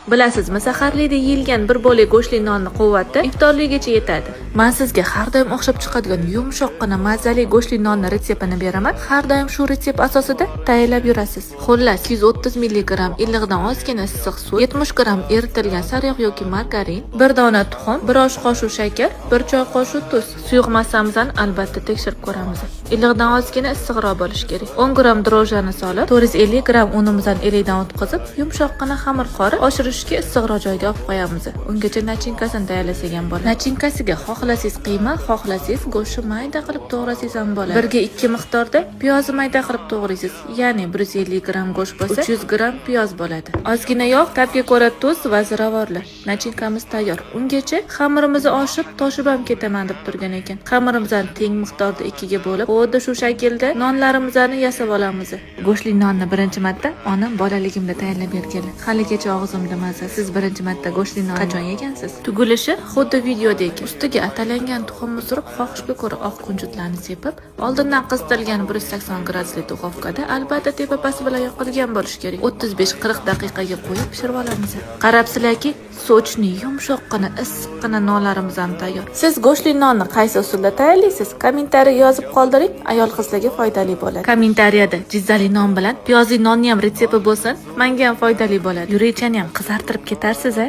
Bilasizmi, saharlikda yeyilgan bir bo'lik go'shtli nonni quvvati iftorligacha yetadi. Men sizga har doim o'xshab chiqadigan yumshoqqina mazali go'shtli nonni retseptini beraman. Har doim shu retsept asosida tayyorlab yurasiz. Xullas, 130 mg illiqdan ozgina issiq suv, 70 g eritilgan sariyog' yoki margarin, 1 dona tuxum, 1 osh qoshiq shakar, 1 choy qoshiq tuz. Suyuq massamizni albatta tekshirib ko'ramiz. Illiqdan ozgina issiqroq bo'lishi kerak. 10 g drojjani solib, 450 g unimizni elakdan o'tkazib, yumshoqqina xamir qorib, oshirishga issiqroq joyga olib qo'yamiz. Ungacha nachinkasini tayyorlasak ham bo'ladi. Nachinkasiga xohlasangiz qiyma, xohlasangiz go'shtni mayda qilib to'g'rasangiz ham bo'ladi. 1 ga 2 miqdorda piyozni mayda qilib to'g'raysiz. Ya'ni 150 g go'sht bo'lsa, 300 g piyoz bo'ladi. Ozgina yog', ta'bga ko'ra tuz va ziravorlar. Nachinkamiz tayyor. Ungacha xamirimizni oshib, toshib ham ketaman deb turgan ekan. Xamirimizni teng miqdorda 2 ga bo'lib, xuddi shu shaklda nonlarimizni yasab olamiz. Go'shtli nonni birinchi marta onam bolaligimda tayyorlab berganlar. Haligacha og'zimda maza. Siz birinchi marta go'shtli non qachon yegansiz? Tugilishi xuddi videodek. Ustiga atalangan tuxumni surib, xohishga ko'ra oq kunjutlarni sepib, oldindan qizitilgan 180 gradusli duxovkada albatta tepapasi bilan yoqilgan bo'lishi kerak. 35-40 daqiqaga qo'yib pishirib olamiz. Qarabsizlarki, sochni yumshoqqina, issiqqina nonlarimiz ham tayyor. Siz go'shtli nonni qaysi usulda tayyorlaysiz? Kommentariyaga yozib qoldiring, ayol-qizlarga foydali bo'ladi. Kommentariyada jizzali non bilan piyozli nonni ham retsepti bo'lsin, menga ham foydali bo'ladi. Yurechani ham qizartirib ketarsiz-a?